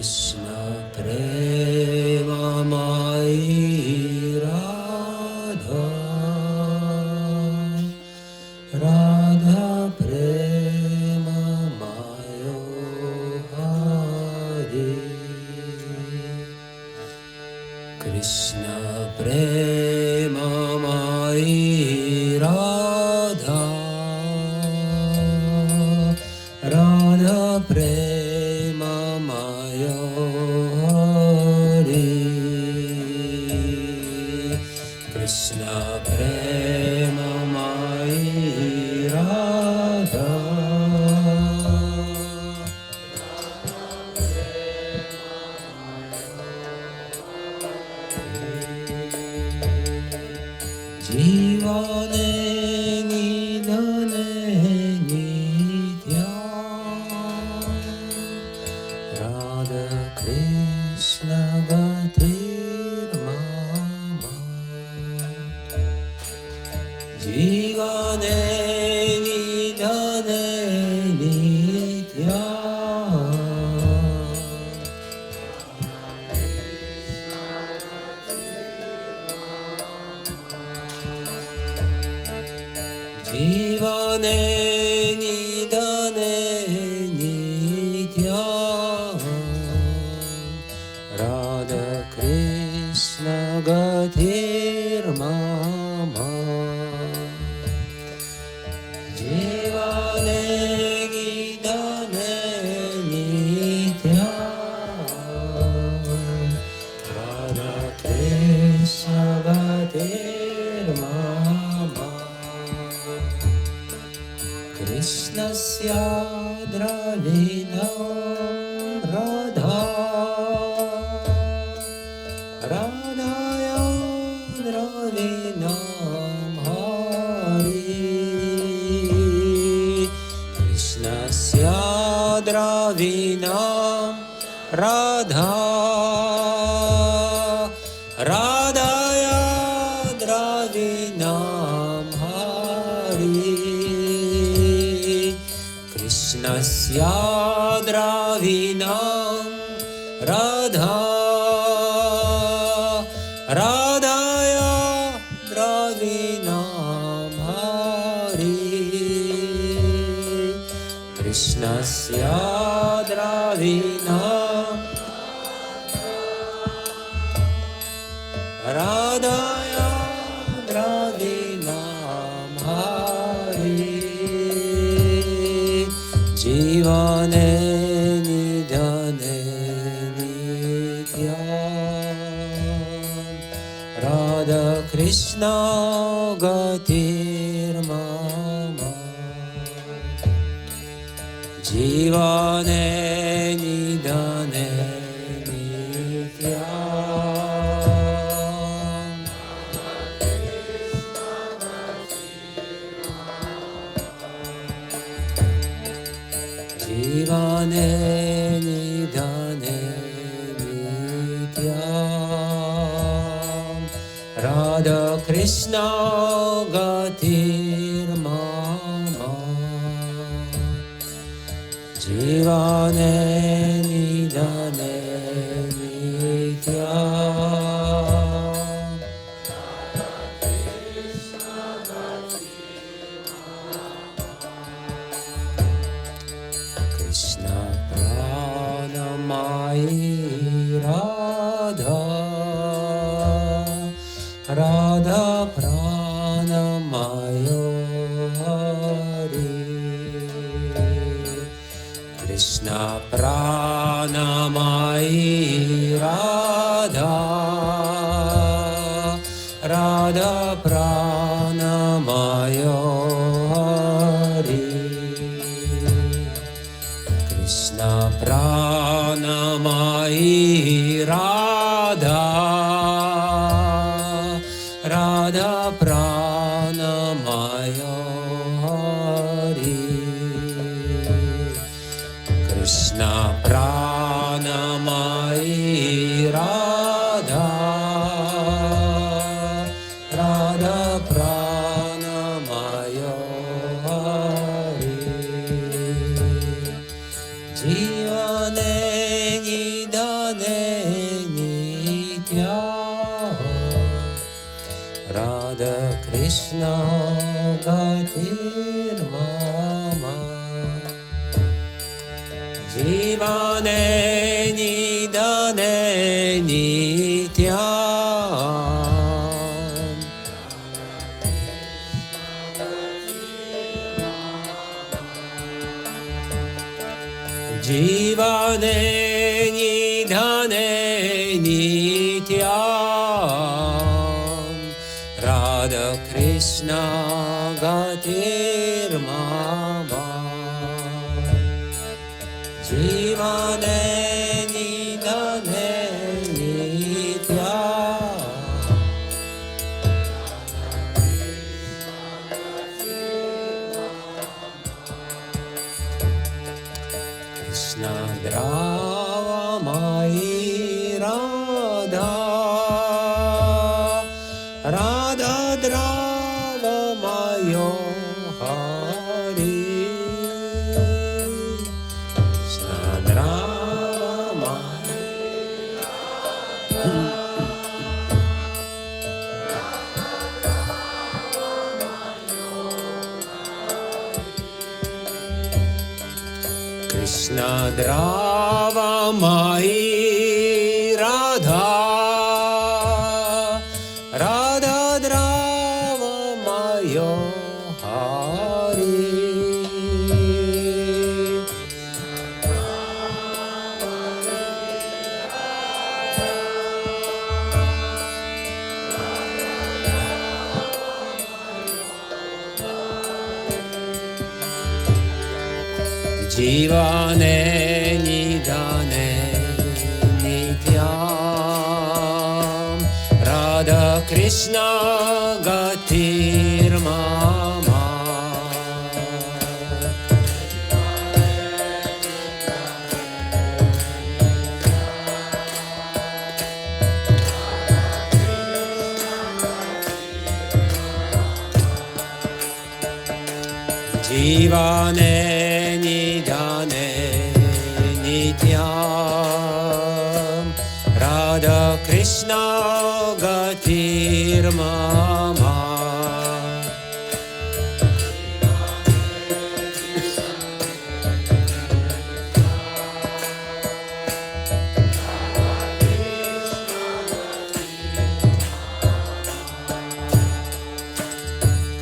Krishna Premamai Radha Radha Premamayo Hari Krishna Premamai Radha Radha Premamayo Hari Krishna Premamai Radha Jivane nidane nidya Radha Krishna gatir mama Jivane nidane nidya Jivane nidane nidya Radha Krishna gatir mama Jivane nidane nidya Radha Krishna gatir mama Krishnasya dravinam Radha Radhaya dravinam Hari Krishnasya dravinam Radha Radhaya dravinam Hari Krishnasya dravinam Radha Radhaya dravinam Hari Krishnasya dravinam Radhaya dravinam Hari Jivane nidane nidya Radha Krishna gatir mama Jivane nidane nidya Jivane nidane nidya Radha Krishna gatir mama Jivane nidane nidya Krishna Pranamai Radha Radha Pranamayo Hari Krishna Pranamai Radha Radha Pranamayo Hari Krishna Pranamai Radha Radha Pranamayo Hari Krishna Pranamai Radha Radha Pranamayo Hari Jivane nidane nitya Radha Krishna gatir mama Jivane nidane nitya Jivane nidane nitya Radha Krishna gatir mama Jivane nidane nitya Krishna Drava Mai Radha Radha Drava Mayo Hari Krishna Drava Mai Krishna Drava Mai Radha Radha Drava Mayo Hari Jivane nidane nityam Radha Krishna gatir mama Jivane nidane nityam Radha Krishna gatir mama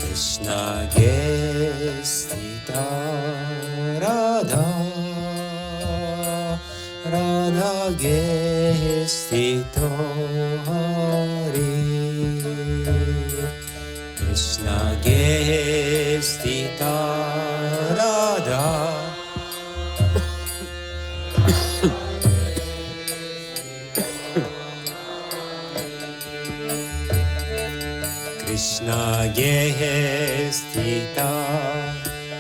Krishna gestita Radha Radha gestito Hari Krishna gestita Radha Krishna gestita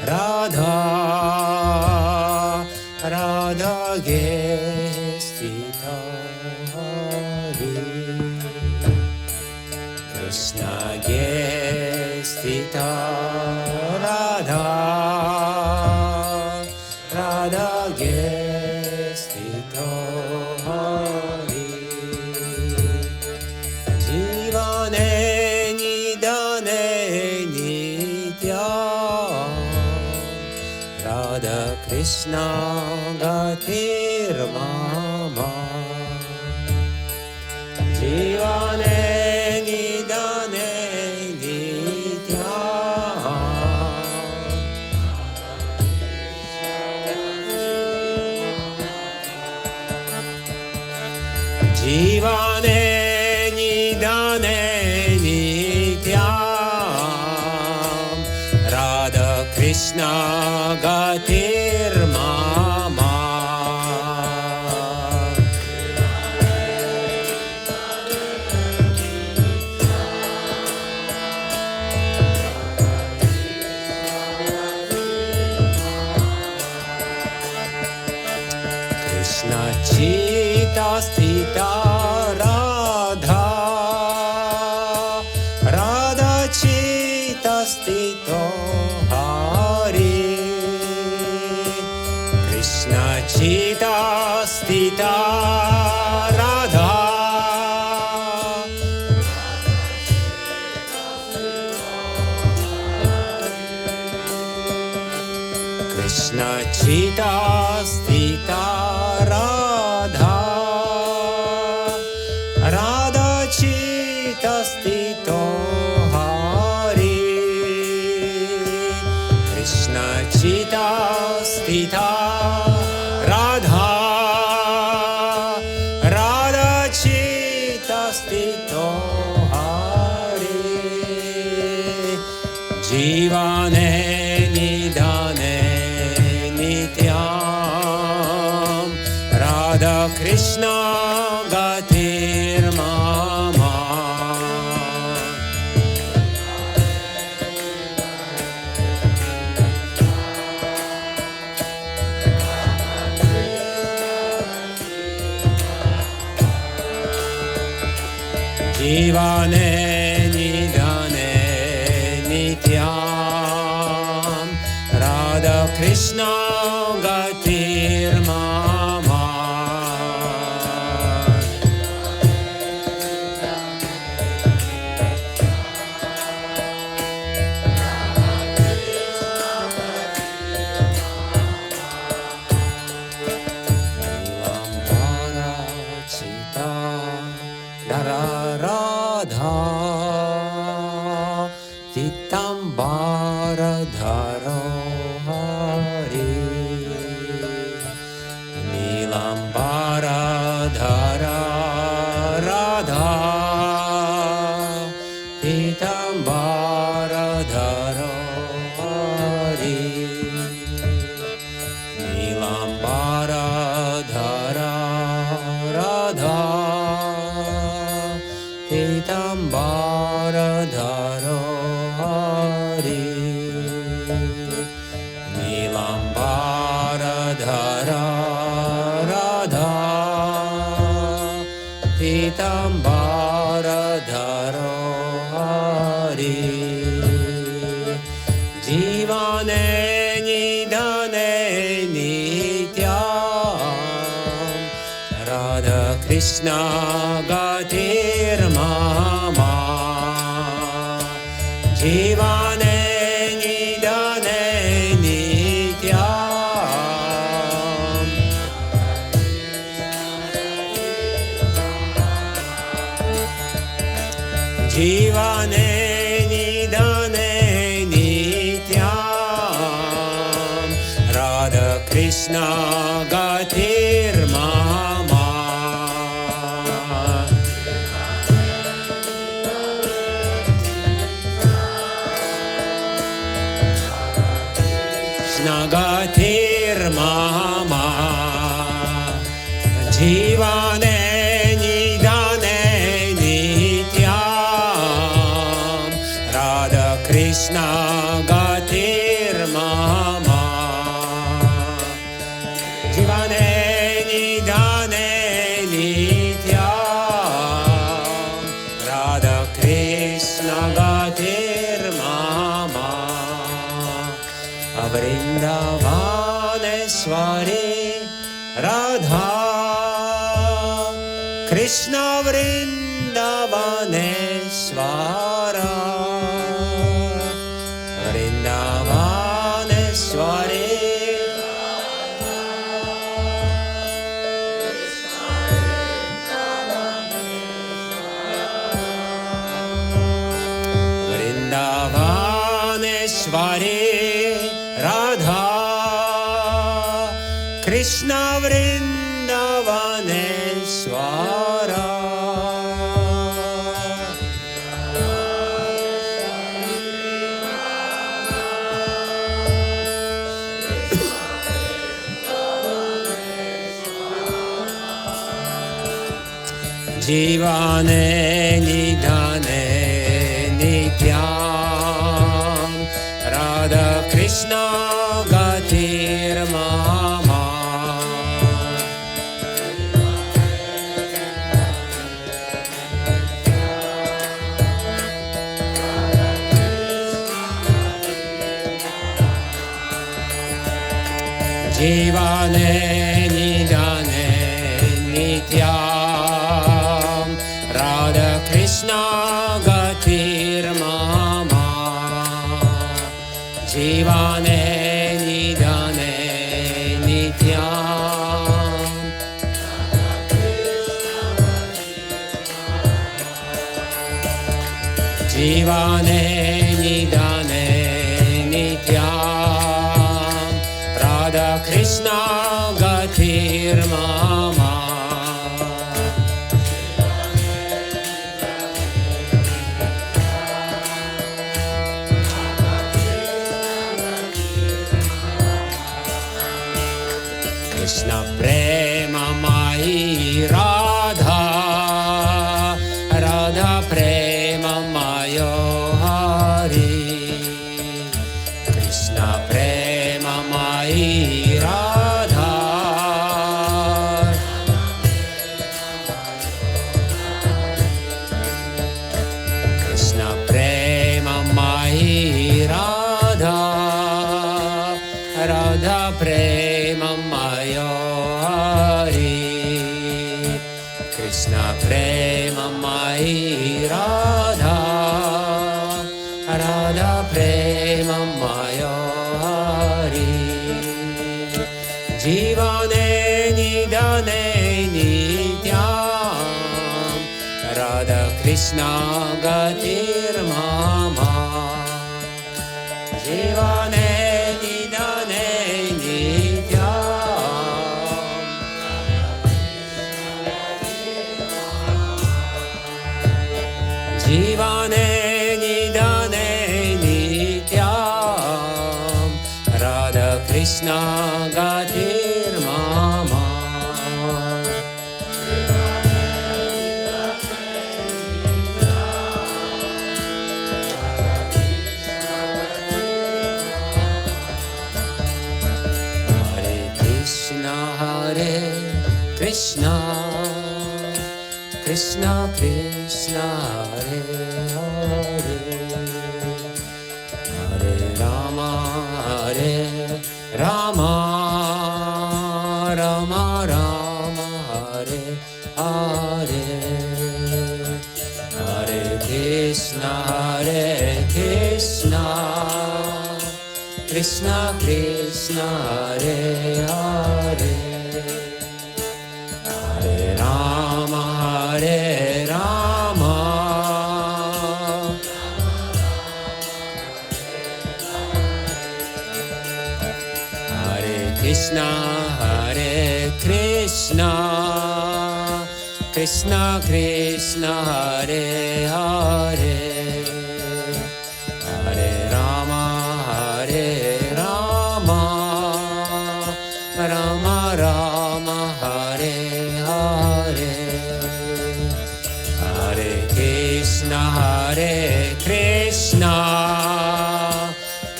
Radha Radha gestita Hari Krishna gestita Radha Radha gestita Hari Jivane nidane nitya Radha Krishna gatir mama Jivane nidane nitya Jivane nidane nitya Radha Krishna gatir mama Krishna Chita Stita Radha Radha Chita Stito Hari Krishna चिता स्थिता राधा कृष्ण चिता स्थिता राधा राधा चिता स्थितो हरि कृष्ण चिता स्थिता राधा राधा चिता स्थितो हरि जीवने निधाने नित्यां राधा कृष्ण गतिर्मम जीवने निधाने नित्यां राधा कृष्ण गतिर्मम राधा चित्तम्बरधरो हरि नीलम्बरधरा राधा चित्तम्बरधरो हरि नीलम्बरधरा राधा चित्तम्बरधरो हरि नीलम्बरधरा राधा चित्तम्बरधरो हरि जीवने निधने नित्यां राधा कृष्ण गतिर्मम जीवने निधने नित्यां जीवने निधने नित्यां राधा कृष्ण गतिर्मम गतिर्मम जीवने निधने नित्यां राधा कृष्ण गतिर्मम जीवने निधने नित्यां राधा कृष्ण गतिर्मम वृन्दावनेश्वरी राधा कृष्ण वृन्दावनेश्वर वृन्दावनेश्वरी वृन्दावनेश्वरी राधा कृष्ण वृन्दावनेश्वर जीवने निधने नित्यां राधा कृष्ण गतिर्मम जीवने नित्यं राधाकृष्ण गतिर्मम जीवने निधने नित्यं जीवने निधने नित्यं राधाकृष्ण गतिर्मम कृष्ण प्रेममयी राधा राधा प्रेममयो हरि कृष्ण प्रेममयी राधा कृष्ण प्रेममयी राधा राधा प्रेममयो हरि कृष्ण प्रेममयी राधा राधा प्रेममयो हरि जीवने निधने नित्यं राधा कृष्ण गतिर्मम जीवने निधने जीवने निधने नित्यं राधाकृष्ण गतिर्मम हरे कृष्ण कृष्ण कृष्ण हरे हरे हरे राम राम राम हरे हरे हरे कृष्ण कृष्ण कृष्ण हरे हरे हरे राम कृष्ण कृष्ण कृष्ण हरे हरे हरे राम राम राम हरे हरे हरे कृष्ण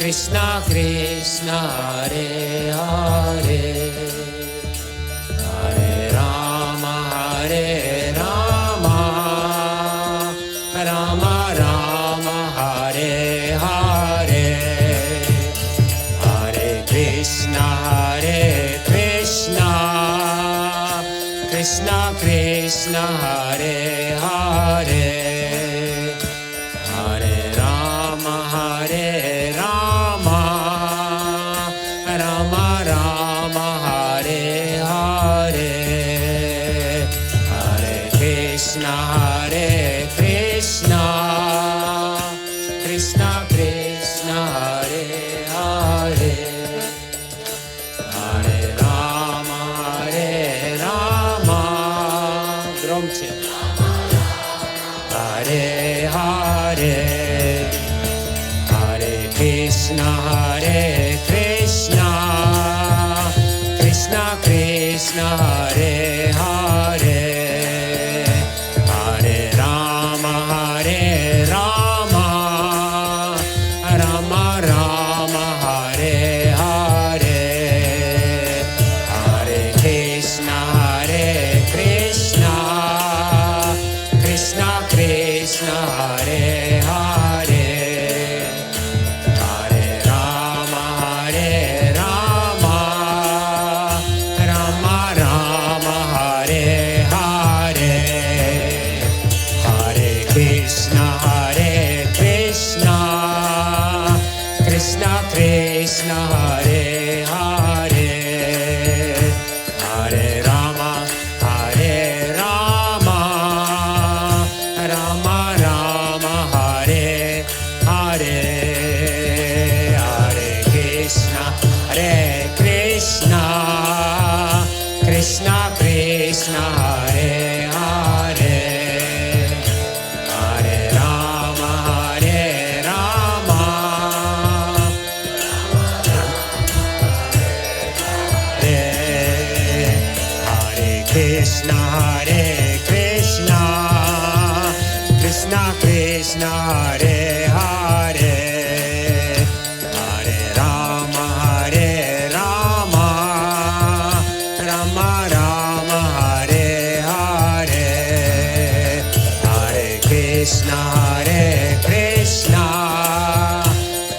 कृष्ण कृष्ण हरे हरे हरे राम राम राम हरे हरे हरे कृष्ण कृष्ण कृष्ण हरे हरे हरे राम राम राम हरे हरे हरे कृष्ण कृष्ण कृष्ण हरे हरे हरे राम ग्रंथि Hare Hare Hare Krishna Krishna Krishna Hare Hare Hare Ram Ram Ram Hare Hare Hare Krishna Krishna Krishna Hare Hare Hare Ram Ram Krishna Hare Hare Hare Rama Hare Krishna Hare Krishna Krishna Krishna Hare Hare Hare Rama Rama Rama Hare Hare Hare Krishna Hare Krishna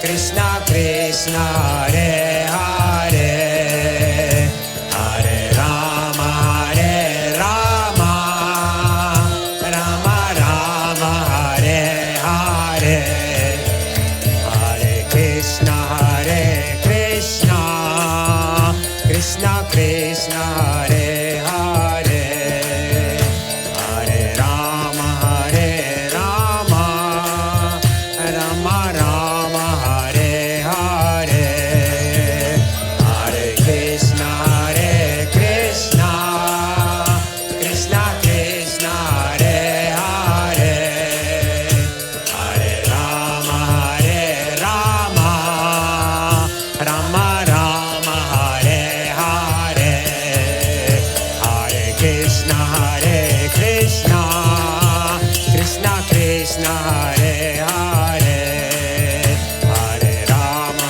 Krishna Krishna Hare Hare Hare Rama Rama Rama Hare Hare Hare Krishna Krishna Krishna Krishna Hare Hare Hare Rama Rama Rama Hare Hare Hare Krishna Krishna Krishna Krishna Hare Hare Hare Rama Rama Rama Hare Hare Hare Krishna Krishna Krishna Krishna Hare Hare Hare Rama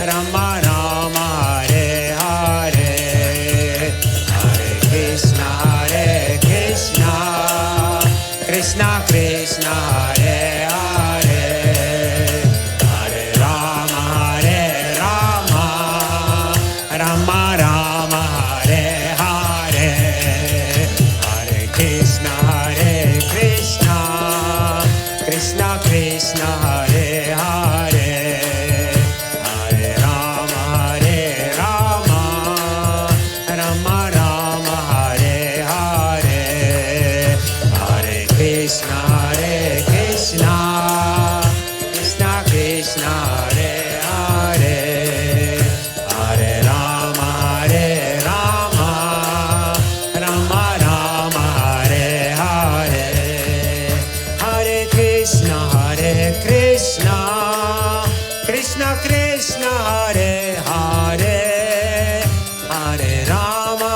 Rama Rama Hare Hare Hare Krishna Krishna Krishna Hare Hare Hare Rama Rama Rama Hare Hare Hare Krishna Krishna Krishna Krishna Hare Hare Hare Rama Rama Rama Hare Hare Hare Krishna Krishna Krishna Krishna Hare Hare Hare Rama Rama Rama Hare Hare Hare Krishna Krishna Krishna Krishna Hare Hare Hare Rama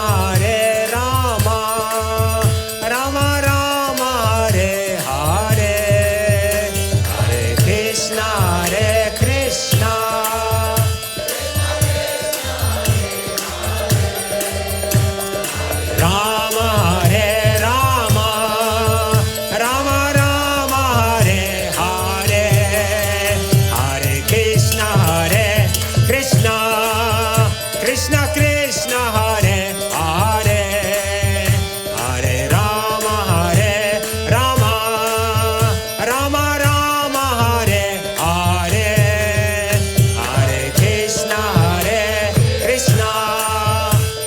Rama Rama Hare Hare Hare Krishna Krishna Rama Rama Rama Hare Hare Hare Krishna Krishna Krishna Krishna Hare Hare Hare Rama Rama Rama Hare Hare Hare Krishna Krishna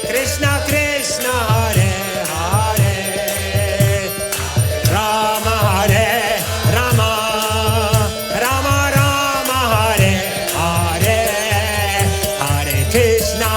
Krishna Krishna Hare Hare Rama Rama Rama Hare Hare Hare Krishna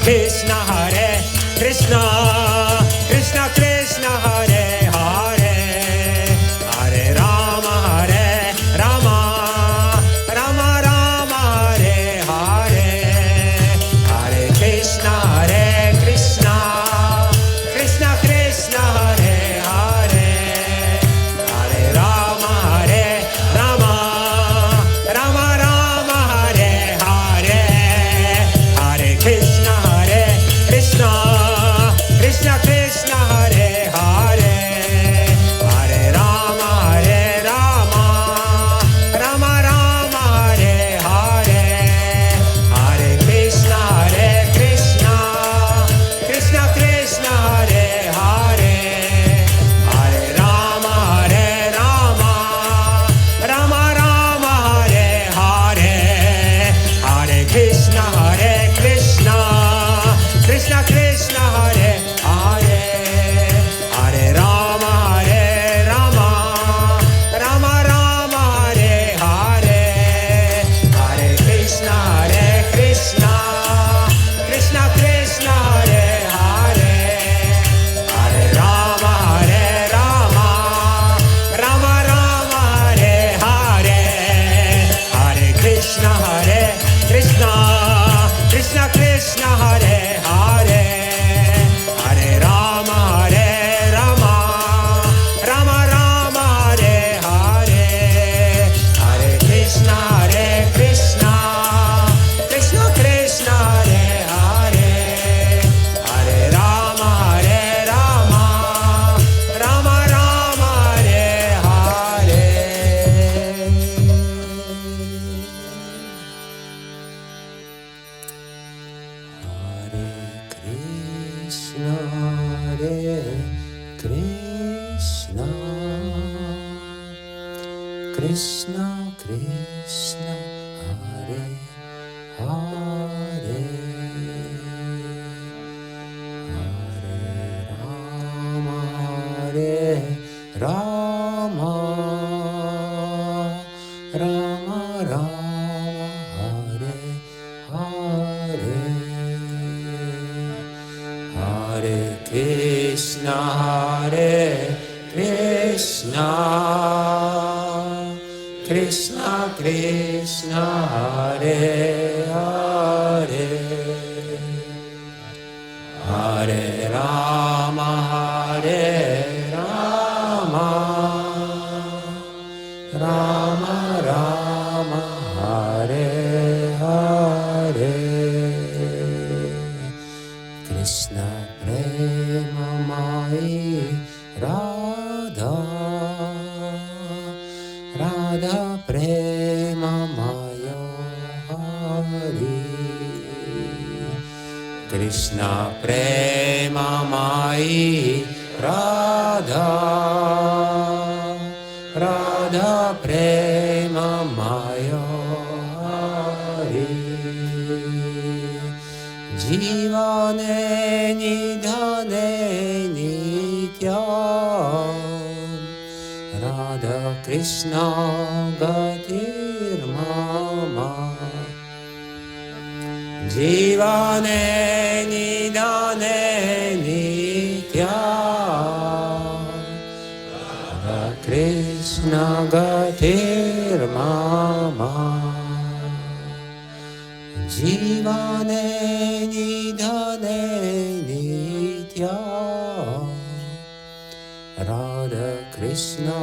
Krishna Hare Krishna Krishna Krishna Hare Hare Hare Rama Rama Rama Hare Hare Hare Krishna Krishna Krishna Krishna Hare Hare Hare Rama Rama Rama Hare Hare Hare Krishna Krishna Krishna Krishna Hare Hare Hare Rama Rama Rama Hare Hare Hare Krishna Krishna Krishna Krishna Hare Hare Hare Rama Rama Rama Hare Hare Hare Krishna Krishna Krishna Krishna Hare Hare Hare Rama Rama Rama Hare Hare Hare Krishna Krishna Krishna Krishna Hare Hare Hare Rama Rama Rama Hare Hare Hare Krishna Krishna Krishna Krishna Hare Hare Hare Rama Rama Rama Hare Hare Hare Krishna Krishna Krishna Krishna Hare Hare Hare Rama Rama Rama Hare Hare Krishna Krishna Hare Hare Hare Rama Rama Rama Hare Hare Hare Krishna Krishna Krishna Krishna Hare Hare Hare Rama Rama Rama Hare Hare Krishna Premamai Radha Radha Premamaya Hari Krishna Premamai Radha Radha Premamaya Hari Jivane Nidhane Nitya Radha Krishna Gatir Mama Jivane Nidhane Nitya Radha Krishna Gatir Mama Jivane Nidhane Nitya Radha Krishna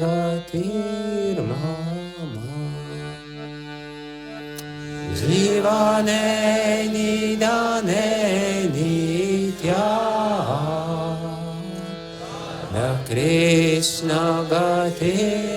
Gatir Mama Jivane Nidhane Nitya Radha Krishna Gatir